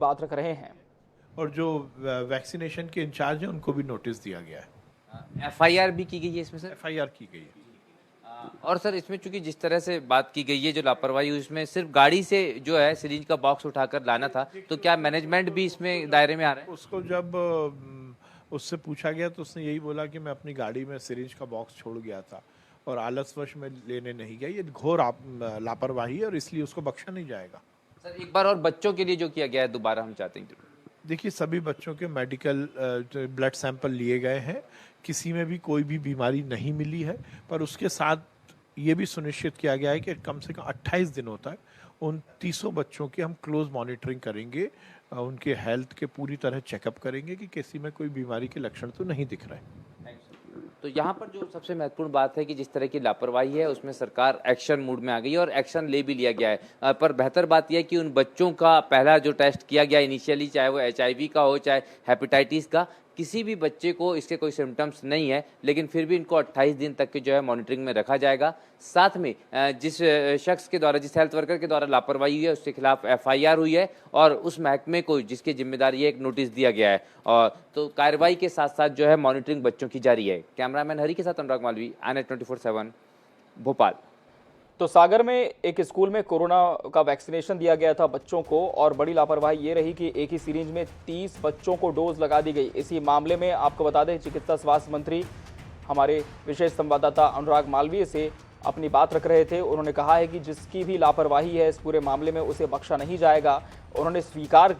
बात रख रहे हैं। और जो वैक्सीनेशन के इंचार्ज हैं उनको भी नोटिस दिया गया है। एफआईआर भी की गई है इसमें सर? एफआईआर की गई है। और सर इसमें चूंकि जिस तरह से बात की गई है जो लापरवाही हुई उसमें सिर्फ गाड़ी से जो है सिरिंज का बॉक्स उठाकर लाना था, तो क्या मैनेजमेंट भी इसमें दायरे में आ रहा है? उसको जब उससे पूछा गया तो उसने यही बोला कि मैं अपनी गाड़ी में सिरिंज का बॉक्स छोड़ गया था और आलसवश में लेने नहीं गया। ये घोर लापरवाही है और इसलिए उसको बख्शा नहीं जाएगा। सर एक बार और बच्चों के लिए जो किया गया है दोबारा हम चाहते हैं। देखिए, सभी बच्चों के मेडिकल ब्लड सैंपल लिए गए हैं, किसी में भी कोई भी बीमारी नहीं मिली है, पर उसके साथ ये भी सुनिश्चित किया गया है कि कम से कम 28 दिनों तक उन 300 बच्चों की हम क्लोज मॉनिटरिंग करेंगे, उनके हेल्थ के पूरी तरह चेकअप करेंगे कि किसी में कोई बीमारी के लक्षण तो नहीं दिख रहे हैं। तो यहाँ पर जो सबसे महत्वपूर्ण बात है कि जिस तरह की लापरवाही है उसमें सरकार एक्शन मूड में आ गई है और एक्शन ले भी लिया गया है। पर बेहतर बात यह है कि उन बच्चों का पहला जो टेस्ट किया गया इनिशियली, चाहे वो एचआईवी का हो चाहे हेपेटाइटिस का, किसी भी बच्चे को इसके कोई सिम्टम्स नहीं है, लेकिन फिर भी इनको 28 दिन तक के जो है मॉनिटरिंग में रखा जाएगा। साथ में जिस शख्स के द्वारा, जिस हेल्थ वर्कर के द्वारा लापरवाही हुई है उसके खिलाफ एफआईआर हुई है और उस महकमे को जिसकी जिम्मेदारी है एक नोटिस दिया गया है। और तो कार्रवाई के साथ साथ जो है मॉनिटरिंग बच्चों की जारी है। कैमरामैन हरी के साथ अनुराग मालवी, INET 24/7 भोपाल। तो सागर में एक स्कूल में कोरोना का वैक्सीनेशन दिया गया था बच्चों को और बड़ी लापरवाही ये रही कि एक ही सिरिंज में 30 बच्चों को डोज लगा दी गई। इसी मामले में आपको बता दें, चिकित्सा स्वास्थ्य मंत्री हमारे विशेष संवाददाता अनुराग मालवीय से अपनी बात रख रहे थे। उन्होंने कहा है कि जिसकी भी लापरवाही है इस पूरे मामले में उसे बख्शा नहीं जाएगा। उन्होंने स्वीकार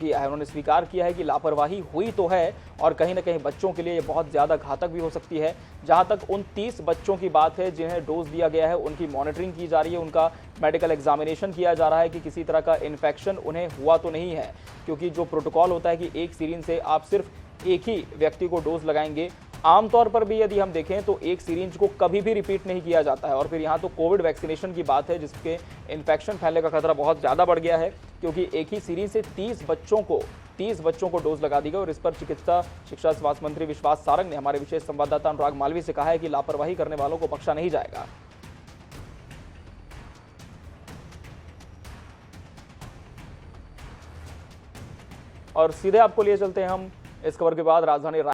किया है कि लापरवाही हुई तो है और कहीं ना कहीं बच्चों के लिए ये बहुत ज़्यादा घातक भी हो सकती है। जहां तक उन 30 बच्चों की बात है जिन्हें डोज दिया गया है, उनकी मॉनिटरिंग की जा रही है, उनका मेडिकल एग्जामिनेशन किया जा रहा है कि किसी तरह का इन्फेक्शन उन्हें हुआ तो नहीं है, क्योंकि जो प्रोटोकॉल होता है कि एक सिरिंज से आप सिर्फ एक ही व्यक्ति को डोज लगाएंगे। आमतौर पर भी यदि हम देखें तो एक सिरिंज को कभी भी रिपीट नहीं किया जाता है। और फिर यहाँ तो कोविड वैक्सीनेशन की बात है जिसके इन्फेक्शन फैलने का खतरा बहुत ज़्यादा बढ़ गया है, क्योंकि एक ही सिरिंज से 30 बच्चों को डोज लगा दी गई। और इस पर चिकित्सा शिक्षा स्वास्थ्य मंत्री विश्वास सारंग ने हमारे विशेष संवाददाता अनुराग मालवी से कहा है कि लापरवाही करने वालों को बख्शा नहीं जाएगा। और सीधे आपको लिए चलते हैं हम इस खबर के बाद राजधानी